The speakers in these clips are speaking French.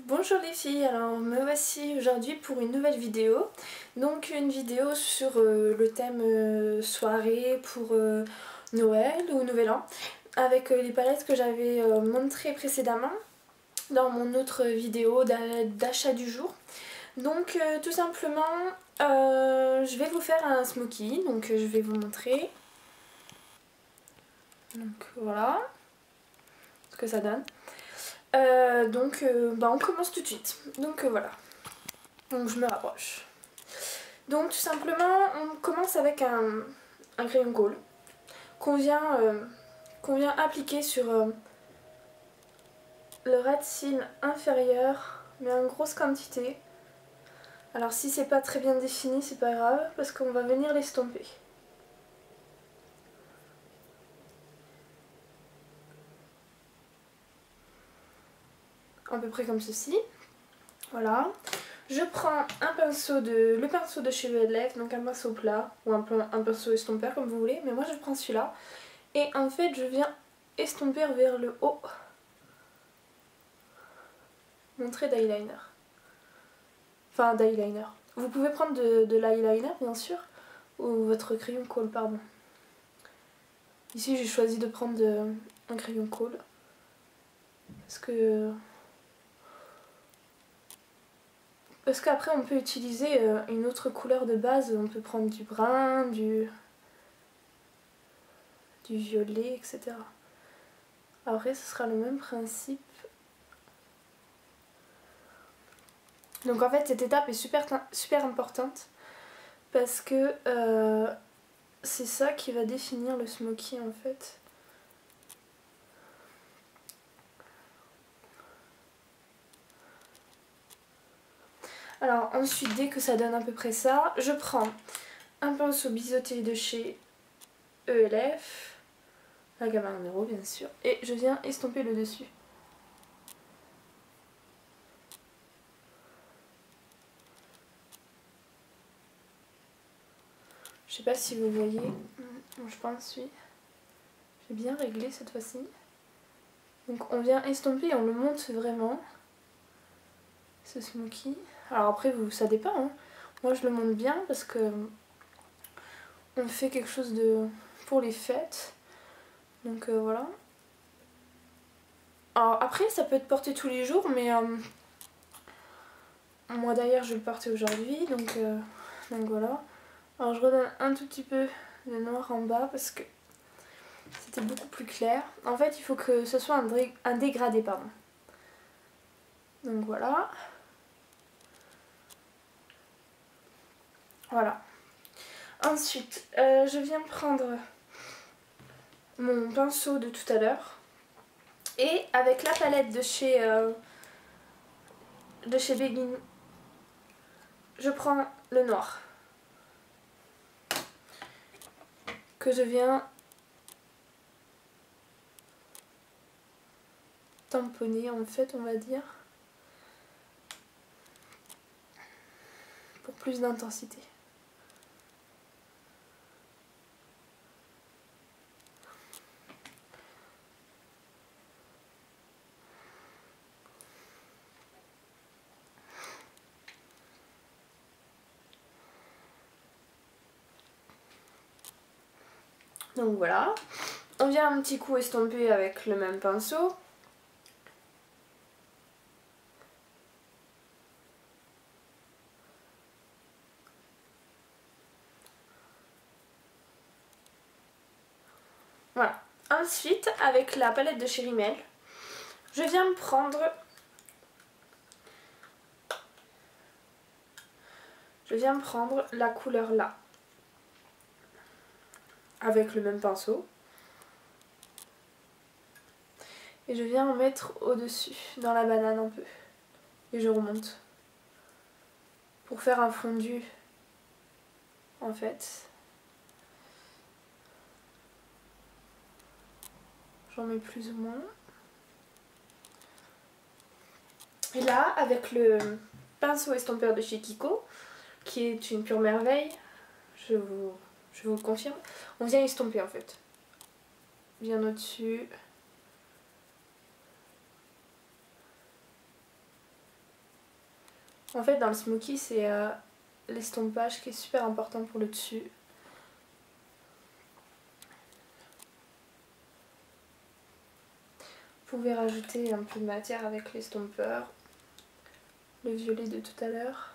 Bonjour les filles, alors me voici aujourd'hui pour une nouvelle vidéo. Donc une vidéo sur le thème soirée pour Noël ou Nouvel An, avec les palettes que j'avais montrées précédemment dans mon autre vidéo d'achat du jour. Donc tout simplement je vais vous faire un smoky, donc je vais vous montrer. Donc voilà ce que ça donne. On commence tout de suite. Donc voilà. Donc je me rapproche. Donc tout simplement on commence avec un crayon colle qu'on vient appliquer sur le ras de cils inférieur, mais en grosse quantité. Alors si c'est pas très bien défini, c'est pas grave parce qu'on va venir l'estomper. À peu près comme ceci. Voilà. Je prends le pinceau de chez Velvet, donc un pinceau plat ou un pinceau estompeur comme vous voulez, mais moi je prends celui-là. Et en fait je viens estomper vers le haut mon trait d'eyeliner. Enfin d'eyeliner. Vous pouvez prendre de l'eyeliner bien sûr, ou votre crayon colle, pardon. Ici j'ai choisi de prendre un crayon colle parce qu'après on peut utiliser une autre couleur de base, on peut prendre du brun, du violet, etc. Après ce sera le même principe. Donc en fait cette étape est super importante parce que c'est ça qui va définir le smoky en fait. Alors ensuite, dès que ça donne à peu près ça, je prends un pinceau biseauté de chez ELF, la gamme numéro bien sûr, et je viens estomper le dessus. Je sais pas si vous voyez, je pense oui. J'ai bien réglé cette fois-ci. Donc on vient estomper et on le monte vraiment, ce smoky. Alors après ça dépend, hein. Moi je le monte bien parce que on fait quelque chose pour les fêtes. Donc voilà. Alors après ça peut être porté tous les jours, mais moi d'ailleurs je vais le porter aujourd'hui, donc voilà. Alors je redonne un tout petit peu de noir en bas parce que c'était beaucoup plus clair. En fait il faut que ce soit un dégradé, pardon. Donc voilà. Voilà. Ensuite je viens prendre mon pinceau de tout à l'heure et avec la palette de chez Begin, je prends le noir que je viens tamponner en fait, on va dire, pour plus d'intensité. Donc voilà, on vient un petit coup estomper avec le même pinceau. Voilà. Ensuite, avec la palette de chez Rimmel, je viens prendre la couleur là, avec le même pinceau. Et je viens en mettre au-dessus, dans la banane un peu. Et je remonte. Pour faire un fondu, en fait. J'en mets plus ou moins. Et là, avec le pinceau estompeur de chez Kiko, qui est une pure merveille, je vous le confirme, on vient estomper en fait. Bien au-dessus. En fait dans le smoky c'est l'estompage qui est super important pour le dessus. Vous pouvez rajouter un peu de matière avec l'estompeur, le violet de tout à l'heure.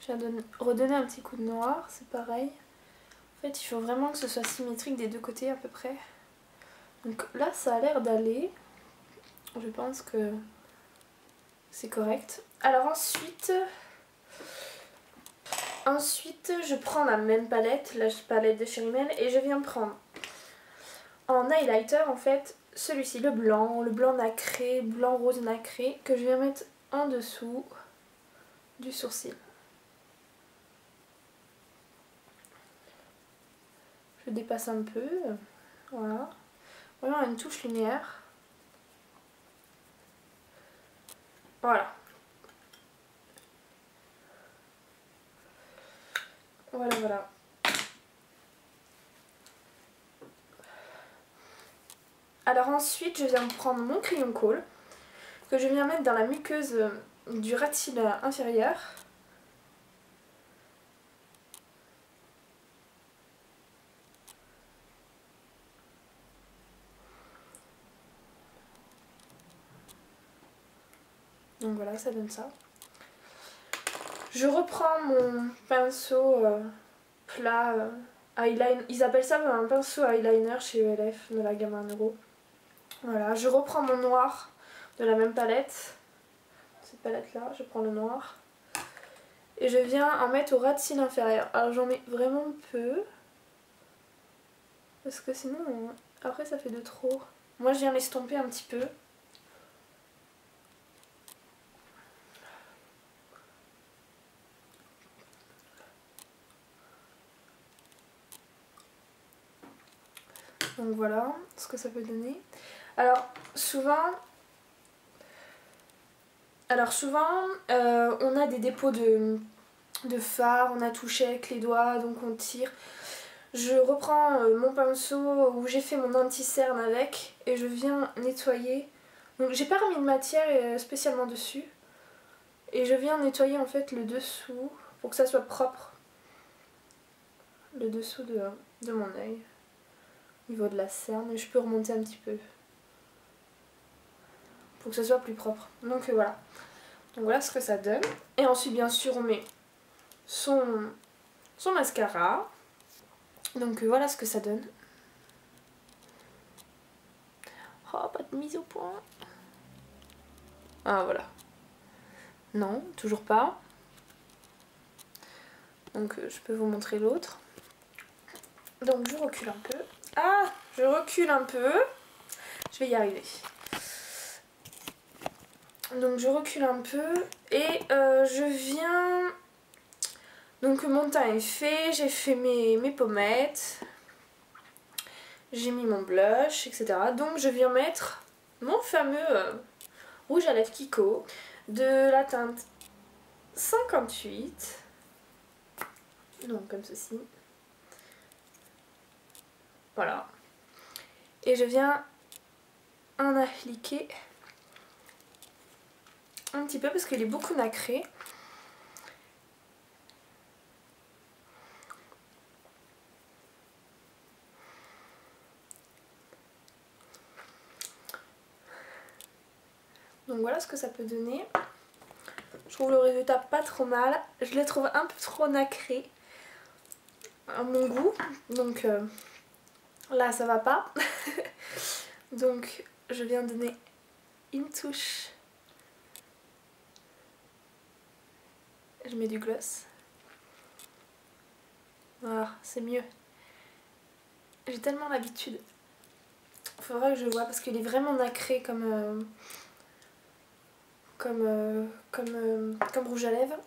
Je viens de redonner un petit coup de noir, c'est pareil. En fait il faut vraiment que ce soit symétrique des deux côtés à peu près. Donc là ça a l'air d'aller. Je pense que c'est correct. Alors ensuite je prends la même palette, la palette de Cherry Men, et je viens prendre en highlighter en fait celui-ci, le blanc nacré, blanc rose nacré, que je viens mettre en dessous du sourcil. Je dépasse un peu, voilà, vraiment une touche lumière. Voilà. Voilà. Alors ensuite, je viens prendre mon crayon colle que je viens mettre dans la muqueuse du ras de cils inférieur. Donc voilà, ça donne ça. Je reprends mon pinceau plat eyeliner. Ils appellent ça un pinceau eyeliner chez ELF de la gamme 1€. Voilà, je reprends mon noir de la même palette. Cette palette là, je prends le noir. Et je viens en mettre au ras de cils inférieur. Alors j'en mets vraiment peu. Parce que sinon, après ça fait de trop. Moi je viens l'estomper un petit peu. Donc voilà ce que ça peut donner. Alors souvent on a des dépôts de fard, on a touché avec les doigts, donc on tire. Je reprends mon pinceau où j'ai fait mon anti-cerne avec et je viens nettoyer. Donc j'ai pas remis de matière spécialement dessus. Et je viens nettoyer en fait le dessous pour que ça soit propre. Le dessous de mon œil. Au niveau de la cerne. Et je peux remonter un petit peu. Pour que ça soit plus propre. Donc voilà. Donc voilà ce que ça donne. Et ensuite bien sûr on met son mascara. Donc voilà ce que ça donne. Oh, pas de mise au point. Ah voilà. Non, toujours pas. Donc je peux vous montrer l'autre. Donc je recule un peu. Ah, je recule un peu. Je vais y arriver. Donc je recule un peu et je viens... Donc mon teint est fait, j'ai fait mes pommettes. J'ai mis mon blush, etc. Donc je viens mettre mon fameux rouge à lèvres Kiko de la teinte 58. Donc comme ceci. Voilà. Et je viens en appliquer un petit peu parce qu'il est beaucoup nacré. Donc voilà ce que ça peut donner. Je trouve le résultat pas trop mal. Je les trouve un peu trop nacrés à mon goût. Donc là ça va pas. Donc je viens donner une touche. Je mets du gloss. Voilà, c'est mieux. J'ai tellement l'habitude. Faudra que je vois parce qu'il est vraiment nacré comme rouge à lèvres.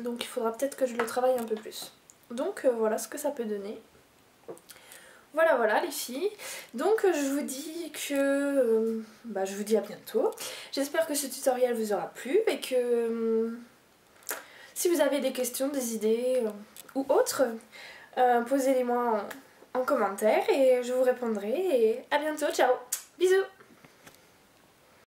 Donc il faudra peut-être que je le travaille un peu plus. Donc voilà ce que ça peut donner. Voilà les filles. Donc je vous dis que... je vous dis à bientôt. J'espère que ce tutoriel vous aura plu et que... si vous avez des questions, des idées ou autres, posez-les moi en commentaire et je vous répondrai. Et à bientôt, ciao, bisous.